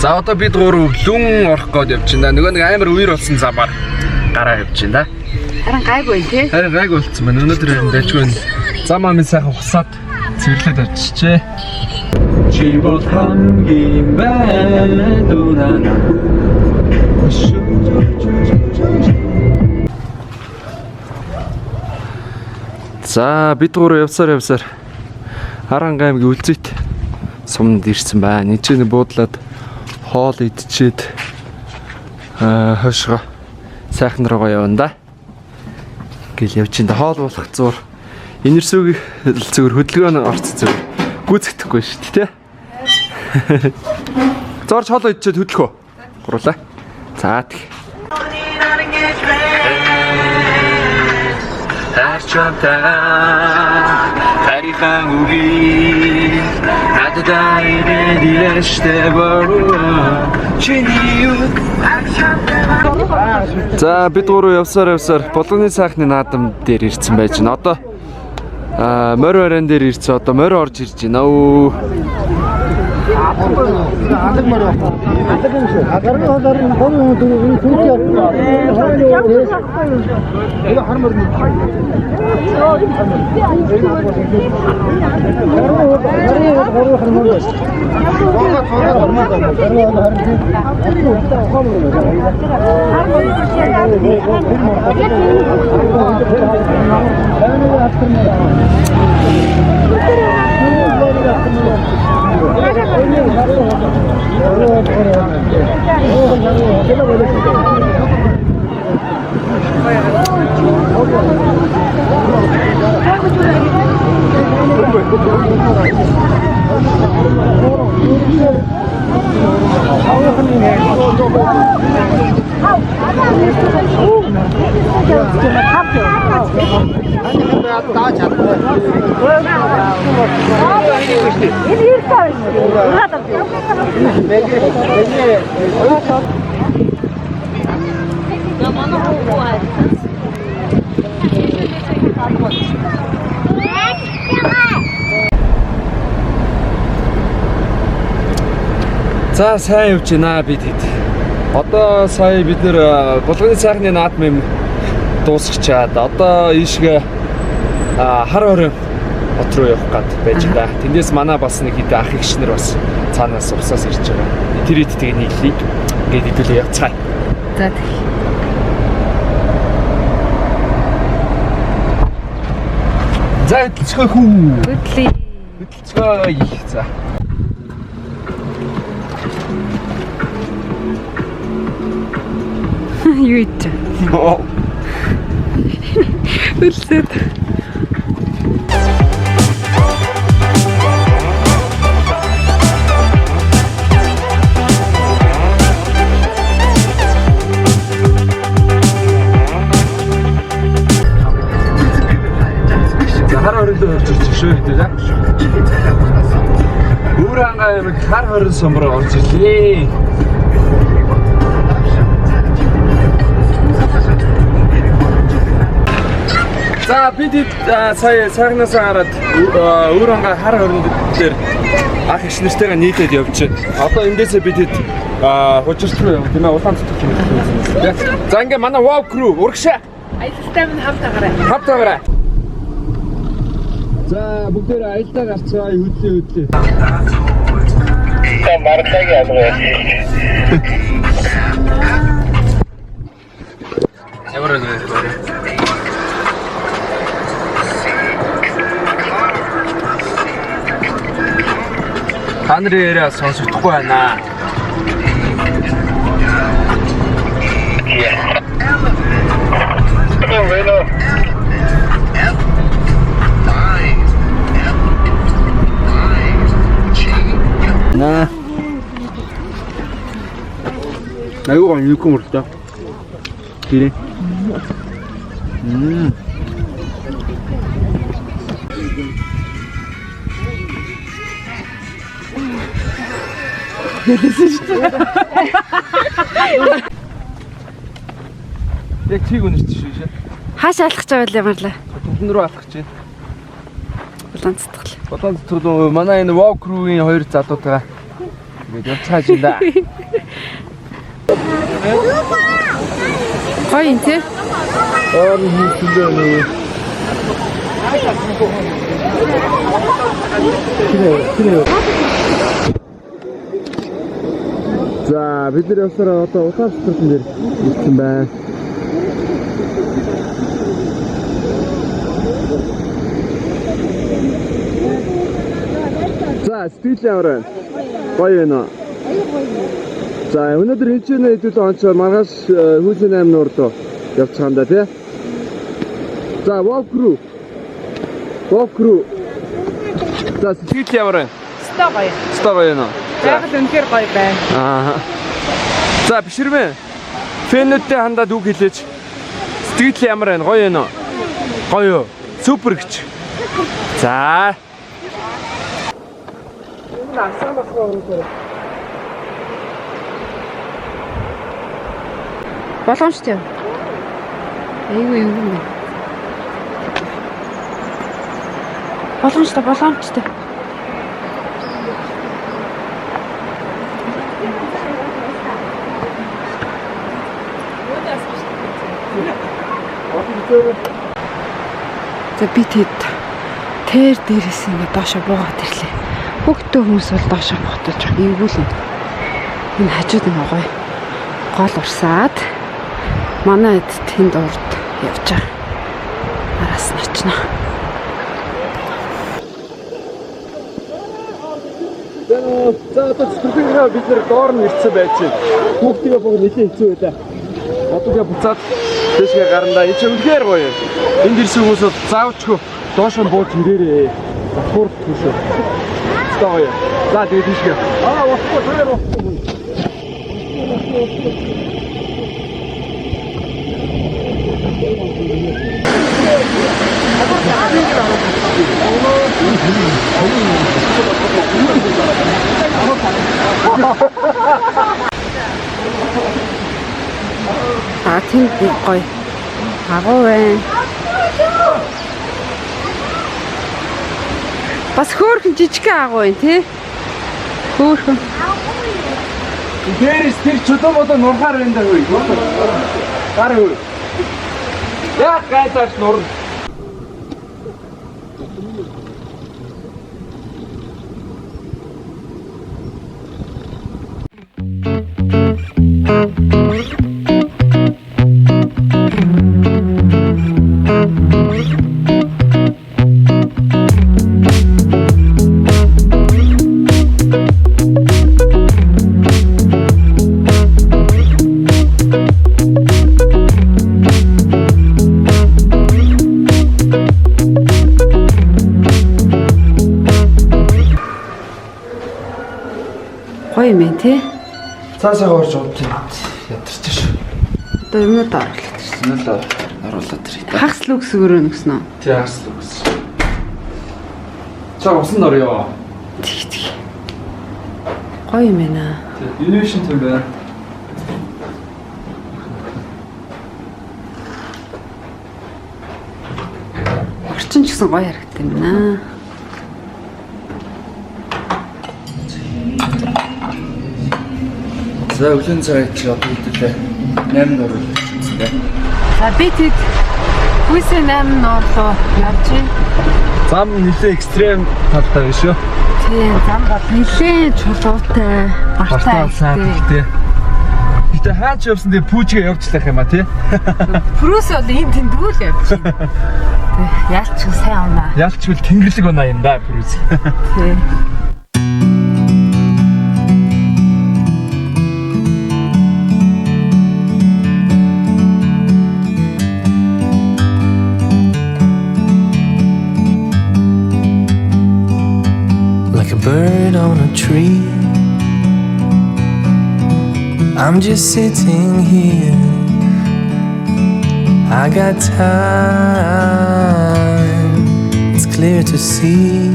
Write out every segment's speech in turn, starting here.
За одоо бид гурав лүн орох гээд явж байна. Нөгөө нэг амар үер болсон замаар гараа явж байна. Харин гайгүй тий. Харин гайгүй болцсон байна. Өнөөдөр юм дайжгүй зам амын сайхан хусаад цэвэрлээд авчижээ. Чи бол хамгийн бэдүнана. За бид гурав явсаар Харанга аймгийн Үлзийт суманд ирсэн байна. Эцэг буудлаад хоол идчихэд хойшоо сайхан руугаа явна да. Гэл явж ин да хоол болох зур. Энэрсүүг зөвөр хөдөлгөөн орц зөв. Гүцэхдэггүй шүү дээ, тэ. Зорж хоол идчихэд хөдлөхөө. Гурлаа. За тэг. Харихан үгүй надад ирээдээ бороо чиний юу. За бид гурав явсаар болгоны сайхны наадам дээр ирсэн байж байна. Одоо морь бараан дээр ирсэн. Одоо морь орж ирж байна. Алаг морь. Алаг юм шиг. Агарны холоор нь хоног дөрөв түүх явсан. Энэ хармар нь. За сайн явж байна бид хэд. Одоо сая бид нэр болгоны сайхны наадам юм дуусчихад одоо ийшгээ хар орон хот руу явах гээд байж байна. Тэндээс манай бас нэг хэд ах эгч нар бас цаанаас усаас ирж байгаа. Тэр идтийг нийллээ. Ингээд хэдүүлээ явцгаая. За тэг. За хөдөлцгөө хүү. Хөдлөе. Хөдөлцгөө. За. Юу ич? Үлсэт. Хар хориндоо орж ирж шүү дээ. Өөрөнгөө аймаг хар хорин сум руу орж ирлээ. За бид сая цагнаас хараад өөрөнгөө хар хоринд дээр ах иш нэртэйгээ нийлээд явж байна. Одоо эндээсээ бид хужирч руу явна тийм ээ, улаан цэцэг юм. За ингээ манай wow crew урагшаа. Аялалтай минь хамтаагаарай. Хамтаагаарай. За бүгдээр аялдаа гарцгаа хөдлөө. Та мартай яагаад? Ямар нэг Ханрын яриа сонсохгүй байна. На. Аюу 안 읽고 모르다. 그래. Яг чиг үнэрч шүү шээ. Хаашаа алхаж байгаа вэ марлаа? Түлэн рүү алхаж байна. Улаан цэцгэл. Улаан цэцгэл манай энэ wow crew-ийн хоёр залуутайгаа тэгээд явцгааж байна. Гоё юм тий. хийсэлээ. За бид нар явсараа одоо утас спортын дээр ирсэн байна. За стил яваа. Гоё байна. За өнөөдөр хинчээ хэдүүл онцоор маргааш хүйсийн 8 нуур руу явчих юм да тий. За walk crew. За стил яваа. Стаа гоё. Гоё. Яг л үнэхээр гоё байна. Аа. За бишэрмэ. Фэнүүдтэй хандаад үг хэлээч. Сэтгэл ямар байна? Гоё байна уу? Гоё. Супер гэж. За. Боломжтой. Айгүй юу юм бэ? Боломжтой. За би тэд тэр дээрээс ингэ доошо буугаад ирлээ. Хүүхдтэй хүмүүс бол доошо буутаж эвгүүлэн. Энэ хажууд нэг гоё. Гол урсаад манай эд тэнд урд явж байгаа. Араас нь очно. За одоо зүтгэхээ бид нэр доор нь ирсэн байж байна. Хүүхдийгээ бүгд нэлээд хэцүү байлаа. Одоогээ буцаад дэшгээ гарандаа энэ ч үнэхээр гоё. Энд ирсэн хүмүүс бол заавчгүй доошоо бууж ирээрээ. Батхуур төшөө. Гоё. За тэгээд дэшгээ. Болохгүй зүгээр болохгүй. Тэнд гоё. Агуу байна. Бас хөөрхөн жижиг агуу байна тий. Хөөрхөн. Дээрээс тэр чулуун болоо нургаар байна даа хөөе. Гар хөөе. Яг гайдаж нурна. Гоё юм байна тий. Цаасаа орж удаа ядарч шүү. Одоо юмнууд оруулаад ирсэн. Нөлөө оруулаад ирээ. Хагас лүкс өрөө нэгсэн үү? Тий хагас лүкс. Чаа усан орё. Тэг. Гоё юм байна. Тий innovation төв байна. Орчин ч гэсэн гоё харагдсан юм байна. За өглөөний цай чи одоо хэдүүлээ 8 нуур болсон дээ. За би тэд хүйсээ 8 нуур руу явж байна. Зам нэлээ экстрем талтай биш үү? Тийм, зам бол нэлээд чулуутай, бартай тий. Гэтэ хаач явсан дээр пүүжгээ явуулах юм а тий. Прус бол энэ тэндгүүл явж байна. Яалч сайн унаа. Ялчвал тэнгэрлэг унаа юм да пүүз. Тийм. Bird on a tree. I'm just sitting here. I got time. It's clear to see.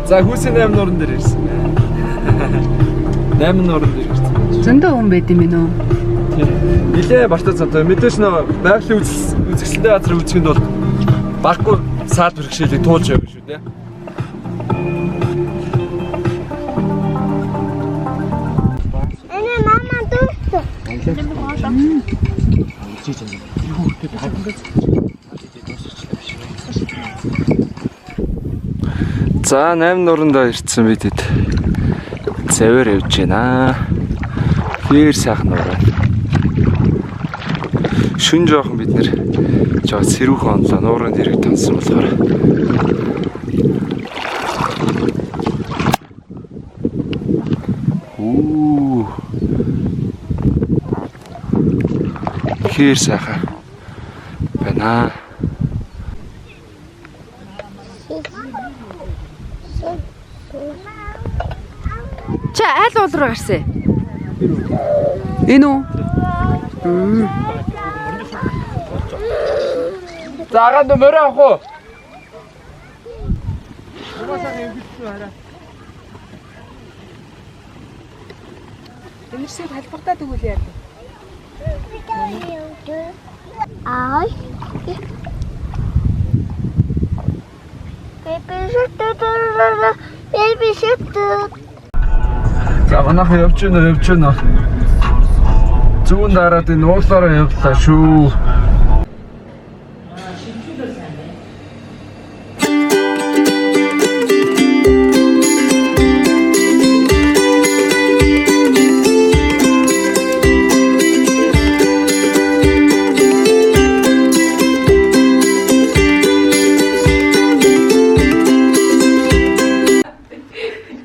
За хүйсийн 8 нуурын дээр ирсэн. 8 нуурын дээр ирсэн. Зөндөө хүн байд юм ээ нөө. Нилээ бартаа цантай. Мэдээж нөө байгалийн үзэсгэлэнтэй газар үзэхэд бол баггүй саад бэрхшээлийг туулж явна шүү дээ. За 8 нурандаа ирсэн бид хэд. Цэвэр явж байна. Хэр сайхан нураа. Шүн жоохон бид нэр жоо сэрүүхэн онлоо нуурын дэрэг тонсон болохоор. Хэр сайхан байна. Чи аль уул руу гарсан? Энэ үү? За ганд морь авах уу? Энэрсийг халбартаа тэгвэл яа. Ай. За манайхан явж байна. Зүүн дараад энэ уулаараа явлаа шүү.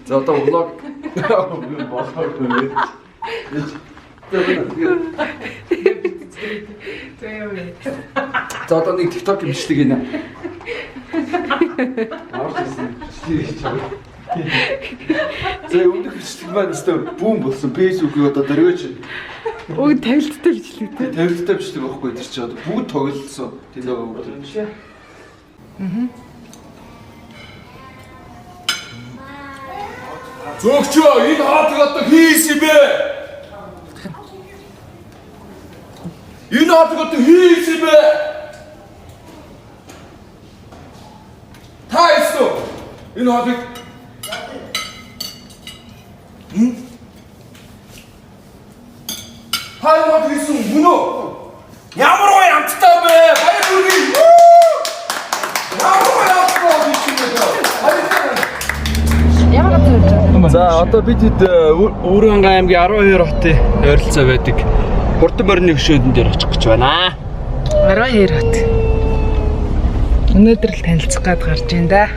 За одоо влог За одоо нэг TikTok бичлэг гинэ. За өмнөх бичлэг маань өстой бүүн болсон. Facebook-ийг одоо дөрвөөч. Уг тавилттай бичлэг тий. Тавилттай бичлэг байхгүй тэр чинь одоо бүгд тоглолцсон. Тэлээ өгдөө. Зөөгчөө энэ хаалтыг одоо хийсэн бэ? Энэ хаалтыг одоо хийсэн бэ? Тайстоо энэ хаалтыг Хайрмаг хийсэн мөн үү? Ямар гоё амттай бэ? Баяр хүргэе. Ямар гоё амттай хийсэн бэ? За одоо бид хэд Өөрөнгөө аймгийн 12 хотын ойролцоо байдаг. Хурдан морины хөшөөдөн дээр очих гэж байна. 12 хот. Өнөөдөр л танилцах гад гарч ин да.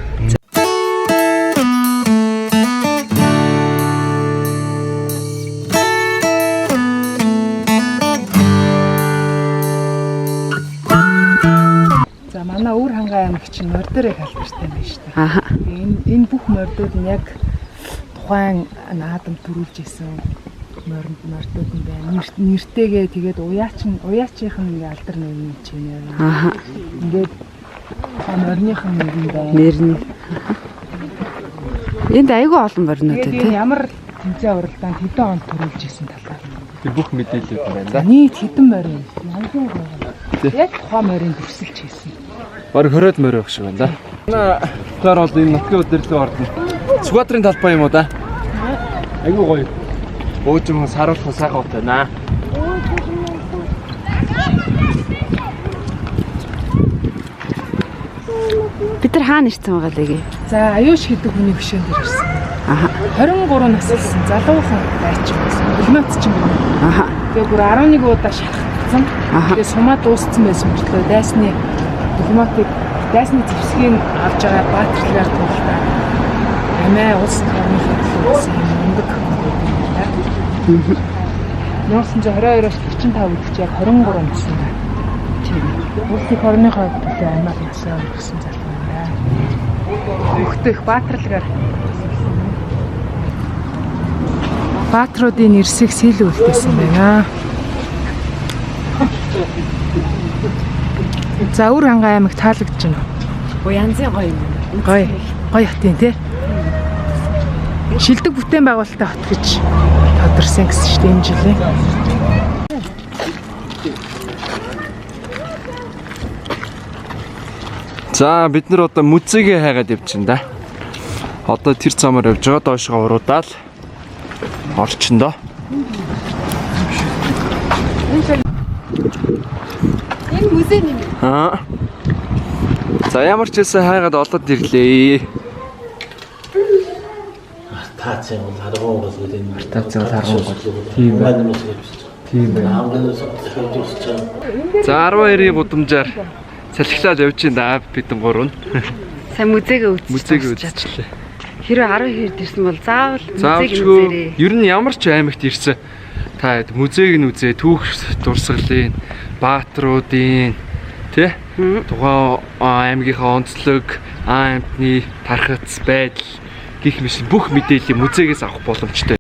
За манай Өөр хангаа аймаг чинь мордорыг алдартай байна шүү дээ. Аа. Энэ бүх мордууд нь яг тухайн наадам төрүүлж исэн мордууд нь байна. Нэртэйгээ тэгээд уяачийнх нь алдар нэрний чинь байна. Аа. Ингээд морныхан нэр нь байна. Нэрний. Энд айгүй олон морнууд тий. Ямар тэмцээн уралдаанд хэдэн он төрүүлж исэн талаар. Тэр бүх мэдээлэл байна да. Нийт хэдэн морин? Яг тухайн морин төвсөлж хийсэн. Бараг 20-од морь байх шиг байна да. Манайхаар бол энэ нутгийн удирдлага ордон. Сквадрын талбай юм уу да? Айгүй гоё. Өөжмөн саруулах сайхан хот байна. Бид нар хаана ирсэн байгаа лээ? За, аюуш гэдэг хүний хөшөөнд ирсэн. Аа. 23 наслсан залуухан байч байсан. Улмаац ч юм уу. Аа. Тэгээ бүр 11 удаа шалгагдсан. Тэгээ сумаа дууссан байсан мөртлөө дайсны дипломатик дайсны зэвсгийг авч байгаа баатарлаар туултаа. Амиа улс төрийн хэлсэн мөнгө гэдэг. 1922-оос 45 үдч яг 23 настай. Тийм. Улсын орныхоо төлөө амиа насаа өгсөн залуу юм байна. Өгтөх баатарлагаар баатруудын нэрсийг сэлүүлдсэн байна. За Өөр хангаа аймаг таалагдж байна уу? Янзын гоё юм. Гоё хотын тий. Шилдэг бүтээн байгуулалттай хот гэж тодорсон гэсэн шүү дээ энэ жилийн. За бид нар одоо музейгээ хайгаад явчихна да. Одоо тэр замаар явж байгаа доошоо уруудаал орчиндоо. Энэ музей нэм. Аа. За ямар ч байсан хайгаад олоод ирлээ. Таац юм харгуу бол энэ Таац юм харгуу бол. Тийм байна. Тийм байна. За 12-ийн гудамжаар салхилаад явж байна бидэн гурав нь. Сайн музейгээ Музейг үзчихлээ. үзчихлээ. Хэрэв 12-нд ирсэн бол заавал музейг Заавчгүй үзээрэй. ер нь ямар ч аймагт ирсэн та музейг нь үзээ, түүх дурсгалын, баатруудын тий тухайн аймгийнхаа онцлог, амтны тархац байдал гих мэт бүх мэдээллийг музейгээс авах боломжтой.